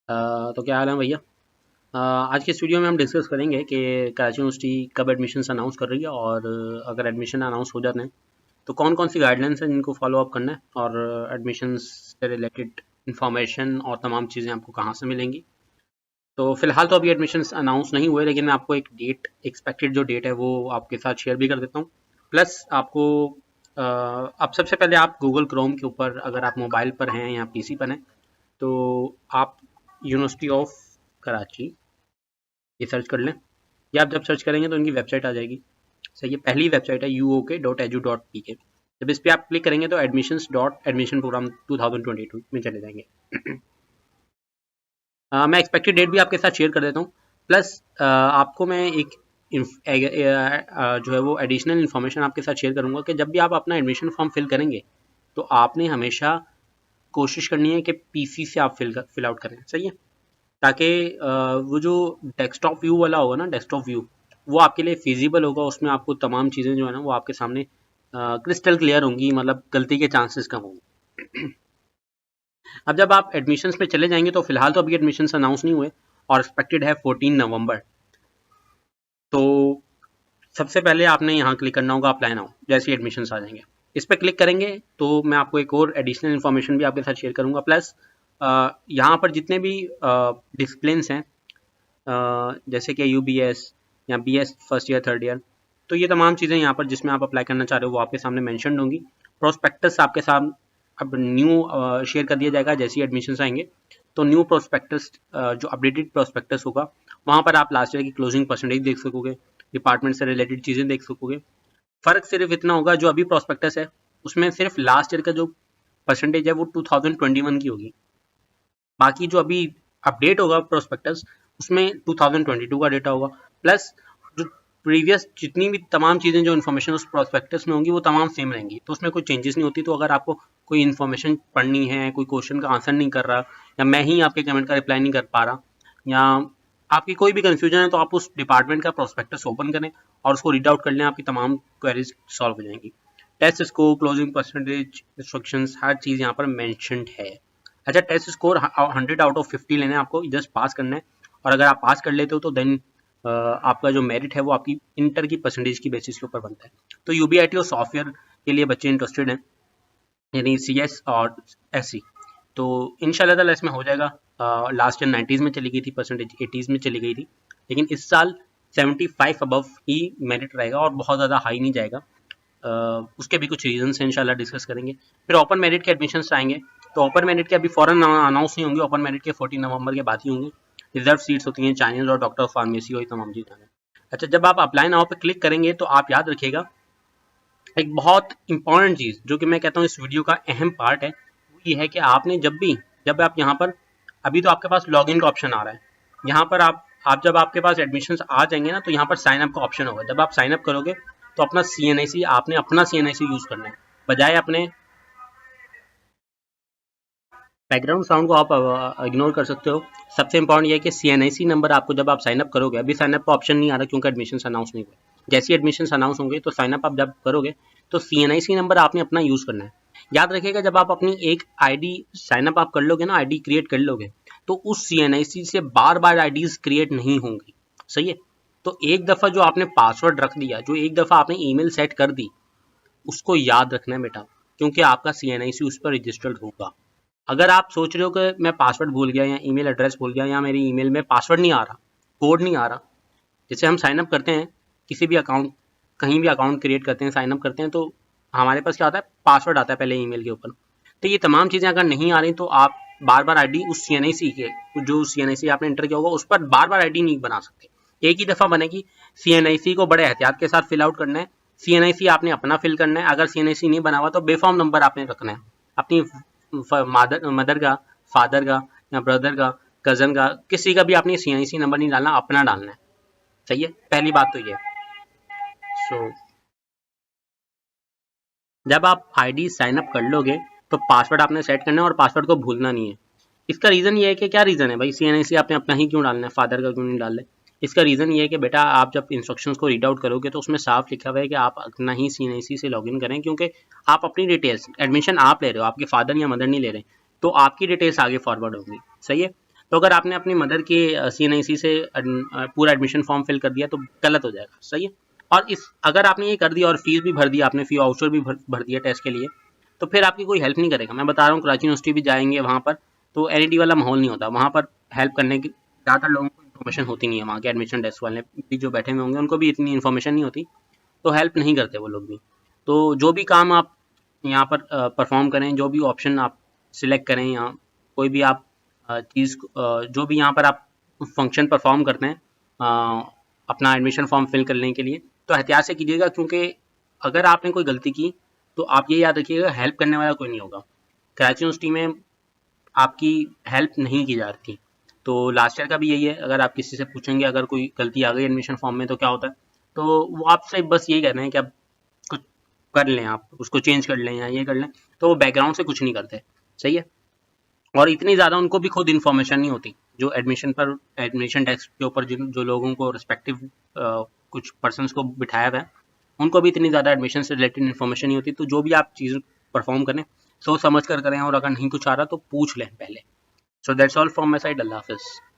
तो क्या हाल है भैया। आज के इस वीडियो में हम डिस्कस करेंगे कि कराची यूनिवर्सिटी कब एडमिशन्स अनाउंस कर रही है और अगर एडमिशन अनाउंस हो जाते हैं तो कौन कौन सी गाइडलाइंस हैं जिनको फॉलो अप करना है और एडमिशन्स से रिलेटेड इन्फॉर्मेशन और तमाम चीज़ें आपको कहाँ से मिलेंगी। तो फिलहाल तो अभी एडमिशन्स अनाउंस नहीं हुए, लेकिन मैं आपको एक डेट, एक्सपेक्टेड जो डेट है वो आपके साथ शेयर भी कर देता हूँ। प्लस आपको अब सबसे पहले आप गूगल क्रोम के ऊपर, अगर आप मोबाइल पर हैं या पीसी पर हैं, तो आप यूनिवर्सिटी ऑफ कराची ये सर्च कर लें। या आप जब सर्च करेंगे तो इनकी वेबसाइट आ जाएगी। सही है, पहली वेबसाइट है uok.edu.pk। जब इस पर आप क्लिक करेंगे तो admissions.admission program 2022 में चले जाएंगे। मैं एक्सपेक्टेड डेट भी आपके साथ शेयर कर देता हूँ। प्लस आपको मैं एक जो है वो एडिशनल इन्फॉर्मेशन आपके साथ शेयर करूँगा कि जब भी आप अपना एडमिशन फॉर्म फिल करेंगे तो आपने हमेशा कोशिश करनी है कि पीसी से आप फिल आउट करें। सही है, ताकि वो जो डेस्कटॉप व्यू वाला होगा ना, डेस्कटॉप व्यू, वो आपके लिए फिजिबल होगा। उसमें आपको तमाम चीज़ें जो है ना वो आपके सामने क्रिस्टल क्लियर होंगी, मतलब गलती के चांसेस कम होंगे। अब जब आप एडमिशन्स पे चले जाएंगे तो फिलहाल तो अभी एडमिशन्स अनाउंस नहीं हुए और एक्सपेक्टेड है 14 नवंबर। तो सबसे पहले आपने यहाँ क्लिक करना होगा अप्लाई नाउ। जैसे ही एडमिशन्स आ जाएंगे इस पर क्लिक करेंगे तो मैं आपको एक और एडिशनल इन्फॉर्मेशन भी आपके साथ शेयर करूँगा। प्लस यहाँ पर जितने भी डिसिप्लिन्स हैं, जैसे कि UBS या BS first year third year, तो ये तमाम चीज़ें यहाँ पर जिसमें आप अप्लाई करना चाह रहे हो वो आपके सामने मेंशन होंगी। प्रोस्पेक्टस आपके साथ अब न्यू शेयर कर दिया जाएगा जैसे ही एडमिशन्स आएंगे। तो न्यू प्रोस्पेक्टस, जो अपडेटेड प्रोस्पेक्टस होगा, वहाँ पर आप लास्ट ईयर की क्लोजिंग परसेंटेज देख सकोगे, डिपार्टमेंट से रिलेटेड चीज़ें देख सकोगे। फ़र्क सिर्फ इतना होगा, जो अभी प्रोस्पेक्टस है उसमें सिर्फ लास्ट ईयर का जो परसेंटेज है वो 2021 की होगी। बाकी जो अभी अपडेट होगा प्रोस्पेक्टस उसमें 2022 का डेटा होगा। प्लस जो प्रीवियस जितनी भी तमाम चीज़ें जो इन्फॉर्मेशन उस प्रोस्पेक्टस में होंगी वो तमाम सेम रहेंगी, तो उसमें कोई चेंजेस नहीं होती। तो अगर आपको कोई इन्फॉर्मेशन पढ़नी है, कोई क्वेश्चन का आंसर नहीं कर रहा, या मैं ही आपके कमेंट का रिप्लाई नहीं कर पा रहा, या आपकी कोई भी कन्फ्यूजन है, तो आप उस डिपार्टमेंट का प्रोस्पेक्टस ओपन करें और उसको रीड आउट कर लें, आपकी तमाम क्वेरीज सॉल्व हो जाएंगी। Test score, closing percentage, instructions, हर चीज़ यहाँ पर मैंशनड है। अच्छा, टेस्ट स्कोर 100 आउट ऑफ 50 लेना है आपको, जस्ट पास करना है। और अगर आप पास कर लेते हो तो देन आपका जो मेरिट है वो आपकी इंटर की परसेंटेज की बेसिस के ऊपर बनता है। तो UBIT और सॉफ्टवेयर के लिए बच्चे इंटरेस्टेड हैं, यानी CS और SC, तो इंशाल्लाह ताला इसमें हो जाएगा। लास्ट ईयर 90s में चली गई थी परसेंटेज, 80s में चली गई थी, लेकिन इस साल 75 अबव ही मेरिट रहेगा और बहुत ज़्यादा हाई नहीं जाएगा। उसके भी कुछ रीजंस हैं, इंशाल्लाह डिस्कस करेंगे। फिर ओपन मेरिट के एडमिशन्स आएंगे, तो ओपन मेरिट के अभी फ़ौरन अनाउंस नहीं होंगे, ओपन मेरिट के 14 नवंबर के बाद ही होंगे। रिजर्व सीट्स होती हैं, चाइनीज और डॉक्टर ऑफ फार्मेसी और तमाम चीज़ें हैं। अच्छा, जब आप अप्लाई नाउ पे क्लिक करेंगे तो आप याद रखिएगा एक बहुत इंपॉर्टेंट चीज़, जो कि मैं कहता हूँ इस वीडियो का अहम पार्ट है, वो ये है कि आपने जब आप यहाँ पर, अभी तो आपके पास लॉगिन का ऑप्शन आ रहा है, यहाँ पर आप जब आपके पास एडमिशन्स आ जाएंगे ना, तो यहाँ पर साइन अप का ऑप्शन होगा। जब आप साइन अप करोगे तो अपना CNIC, आपने अपना CNIC यूज़ करना है, बजाय अपने बैकग्राउंड साउंड को आप इग्नोर कर सकते हो। सबसे इंपॉर्टेंट ये है कि CNIC नंबर आपको जब आप साइनअप करोगे, अभी साइनअप का ऑप्शन नहीं आ रहा क्योंकि एडमिशन्स अनाउंस नहीं हुए, जैसे एडमिशन्स अनाउंस होंगे तो साइनअप आप जब करोगे तो CNIC नंबर आपने अपना यूज़ करना है। याद रखिएगा, जब आप अपनी एक ID साइनअप आप कर लोगे ना, ID क्रिएट कर लोगे, तो उस CNIC से बार बार IDs क्रिएट नहीं होंगी। सही है, तो एक दफ़ा जो आपने पासवर्ड रख दिया, जो एक दफ़ा आपने ईमेल सेट कर दी, उसको याद रखना है बेटा, क्योंकि आपका CNIC उस पर रजिस्टर्ड होगा। अगर आप सोच रहे हो कि मैं पासवर्ड भूल गया या ईमेल एड्रेस भूल गया या मेरी ईमेल में पासवर्ड नहीं आ रहा, कोड नहीं आ रहा, जैसे हम साइन अप करते हैं किसी भी अकाउंट, कहीं भी अकाउंट क्रिएट करते हैं, साइन अप करते हैं, तो हमारे पास क्या आता है, पासवर्ड आता है पहले ईमेल के ऊपर। तो ये तमाम चीज़ें अगर नहीं आ रही तो आप बार बार ID उस CNIC के, जो CNIC आपने एंटर किया होगा उस पर बार बार ID नहीं बना सकते, एक ही दफ़ा बनेगी। CNIC को बड़े एहतियात के साथ फिल आउट करना है। CNIC आपने अपना फिल करना है, अगर CNIC नहीं बना हुआ तो बेफॉर्म नंबर आपने रखना है, अपनी मदर का, फादर का या ब्रदर का, कज़न का, किसी का भी आपने CNIC नंबर नहीं डालना, अपना डालना है। सही है, पहली बात तो ये। जब आप ID साइन अप कर लोगे तो पासवर्ड आपने सेट करना है और पासवर्ड को भूलना नहीं है। इसका रीज़न ये है कि क्या रीज़न है भाई, CNIC आपने अपना ही क्यों डालना है, फादर का क्यों नहीं डाल रहे? इसका रीज़न ये है कि बेटा आप जब इंस्ट्रक्शंस को रीड आउट करोगे तो उसमें साफ लिखा हुआ है कि आप अपना ही CNIC से लॉगिन करें, क्योंकि आप अपनी डिटेल्स, एडमिशन आप ले रहे हो, आपके फादर या मदर नहीं ले रहे, तो आपकी डिटेल्स आगे फॉरवर्ड होंगी। सही है, तो अगर आपने अपनी मदर के CNIC से पूरा एडमिशन फॉर्म फिल कर दिया तो गलत हो जाएगा, सही है। और इस अगर आपने ये कर दिया और फीस भी भर दी, आपने फी वाउचर भी भर दिया टेस्ट के लिए, तो फिर आपकी कोई हेल्प नहीं करेगा। मैं बता रहा हूँ, कराची यूनिवर्सिटी भी जाएंगे वहाँ पर तो NET वाला माहौल नहीं होता, वहाँ पर हेल्प करने की ज़्यादा लोगों को इन्फॉर्मेशन होती नहीं है। वहाँ के एडमिशन डेस्क वाले भी जो बैठे हुए होंगे उनको भी इतनी इन्फॉर्मेशन नहीं होती, तो हेल्प नहीं करते वो लोग भी। तो जो भी काम आप यहाँ पर परफॉर्म करें, जो भी ऑप्शन आप सिलेक्ट करें, या कोई भी आप चीज़ जो भी यहाँ पर आप फंक्शन परफॉर्म करते हैं अपना एडमिशन फॉर्म फिल करने के लिए, तो एहतियात से कीजिएगा, क्योंकि अगर आपने कोई गलती की तो आप ये याद रखिएगा, हेल्प करने वाला कोई नहीं होगा। कराची यूनिवर्सिटी में आपकी हेल्प नहीं की जा रही। तो लास्ट ईयर का भी यही है, अगर आप किसी से पूछेंगे अगर कोई गलती आ गई एडमिशन फॉर्म में तो क्या होता है, तो वो आपसे बस यही कह रहे हैं कि आप कुछ कर लें, आप उसको चेंज कर लें या ये कर लें, तो वो बैकग्राउंड से कुछ नहीं करते, सही है। और इतनी ज़्यादा उनको भी खुद इन्फॉर्मेशन नहीं होती, जो एडमिशन डेस्क के ऊपर जो लोगों को रिस्पेक्टिव कुछ पर्सनस को बिठाया हुआ है, उनको भी इतनी ज़्यादा एडमिशन से रिलेटेड इन्फॉर्मेशन नहीं होती। तो जो भी आप चीज़ परफॉर्म करें सोच समझ कर करें, और अगर नहीं कुछ आ रहा तो पूछ लें पहले। So that's all from my side. अल्लाह हाफिज़।